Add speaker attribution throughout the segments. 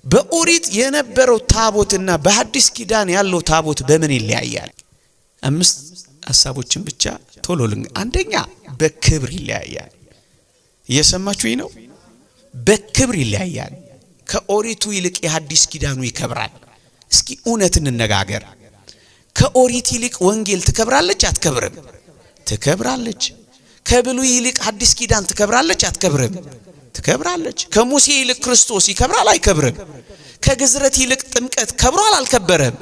Speaker 1: በኦሪት የነበረው ታቦትና በሐዲስ ኪዳን ያለው ታቦት በምን ይለያያል? አምስት ሐሳቦችን ብቻ ቶሎ አንደኛ በክብር ይለያያል። እየሰማችሁኝ ነው? በክብር ይለያያል። ከኦሪቱ ይልቅ የሐዲስ ኪዳኑ ይከብራል። እስኪ እውነት እንነጋገር። ከኦሪት ይልቅ ወንጌል ትከብራለች አትከብርም? ትከብራለች። ከብሉይ ይልቅ ሐዲስ ኪዳን ትከብራለች አትከብርም? ትከብራለች። ከሙሴ ይልቅ ክርስቶስ ይከብራል አይከብርም? ከግዝረት ይልቅ ጥምቀት ከብሯል አልከበረም?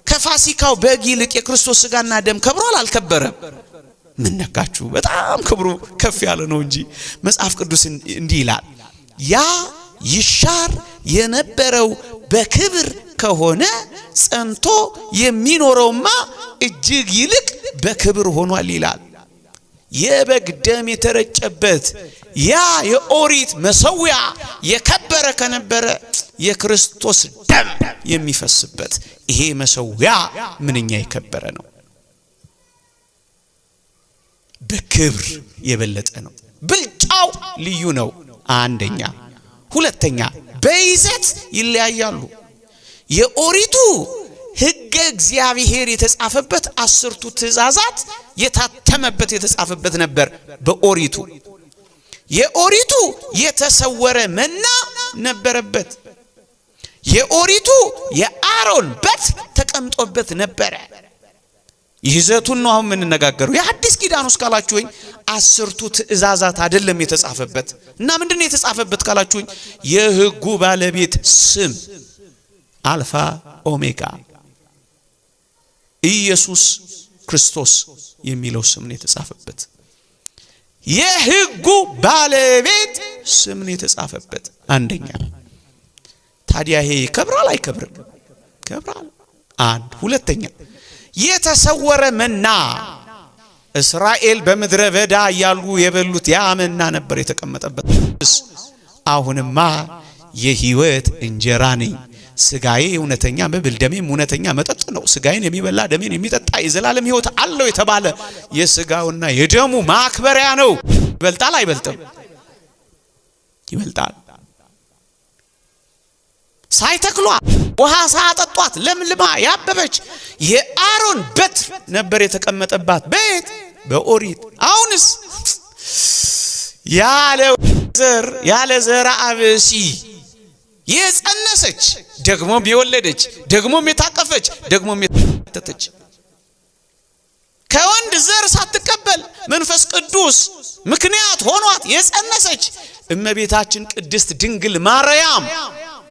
Speaker 1: ከፋሲካው በግ ይልቅ የክርስቶስ ሥጋና ደም ከብሯል አልከበረም? ምን ነካችሁ? በጣም ክብሩ ከፍ ያለ ነው እንጂ መጽሐፍ ቅዱስ እንዲህ ይላል፣ ያ ይሻር የነበረው በክብር ከሆነ ጸንቶ የሚኖረውማ እጅግ ይልቅ በክብር ሆኗል ይላል። የበግ ደም የተረጨበት ያ የኦሪት መሰዊያ የከበረ ከነበረ የክርስቶስ ደም የሚፈስበት ይሄ መሰዊያ ምንኛ የከበረ ነው። በክብር የበለጠ ነው። ብልጫው ልዩ ነው። አንደኛ። ሁለተኛ በይዘት ይለያያሉ። የኦሪቱ ሕገ እግዚአብሔር የተጻፈበት 10ቱ ትእዛዛት የታተመበት የተጻፈበት ነበር። በኦሪቱ የኦሪቱ የተሰወረ መና ነበረበት። የኦሪቱ የአሮን በትር ተቀምጦበት ነበረ። ይዘቱን ነው አሁን ምን እንነጋገረው። የሐዲስ ኪዳን ውስጥ ካላችሁኝ 10ቱ ትእዛዛት አይደለም የተጻፈበት። እና ምንድነው የተጻፈበት ካላችሁኝ የሕጉ ባለቤት ስም አልፋ ኦሜጋ ኢየሱስ ክርስቶስ የሚለው ስም ነው የተጻፈበት። የሕጉ ባለቤት ስም ነው የተጻፈበት። አንደኛ። ታዲያ ይሄ ከብራል አይከብርም? ከብራል። አንድ። ሁለተኛ የተሰወረ መና እስራኤል በምድረ በዳ ያሉ የበሉት ያ መና ነበር የተቀመጠበት። አሁንማ የሕይወት እንጀራ ነኝ፣ ስጋዬ እውነተኛ መብል ደሜም እውነተኛ መጠጥ ነው፣ ስጋዬን የሚበላ ደሜን የሚጠጣ የዘላለም ሕይወት አለው የተባለ የስጋውና የደሙ ማክበሪያ ነው። ይበልጣል አይበልጥም? ይበልጣል። ሳይተክሏ ውሃ ሳያጠጧት ለምልማ ያበበች የአሮን በትር ነበር የተቀመጠባት ቤት በኦሪት። አሁንስ ያለ ዘራ አብሲ የጸነሰች ደግሞም የወለደች ደግሞም የታቀፈች ደግሞም የተተች ከወንድ ዘር ሳትቀበል መንፈስ ቅዱስ ምክንያት ሆኗት የጸነሰች እመቤታችን ቅድስት ድንግል ማርያም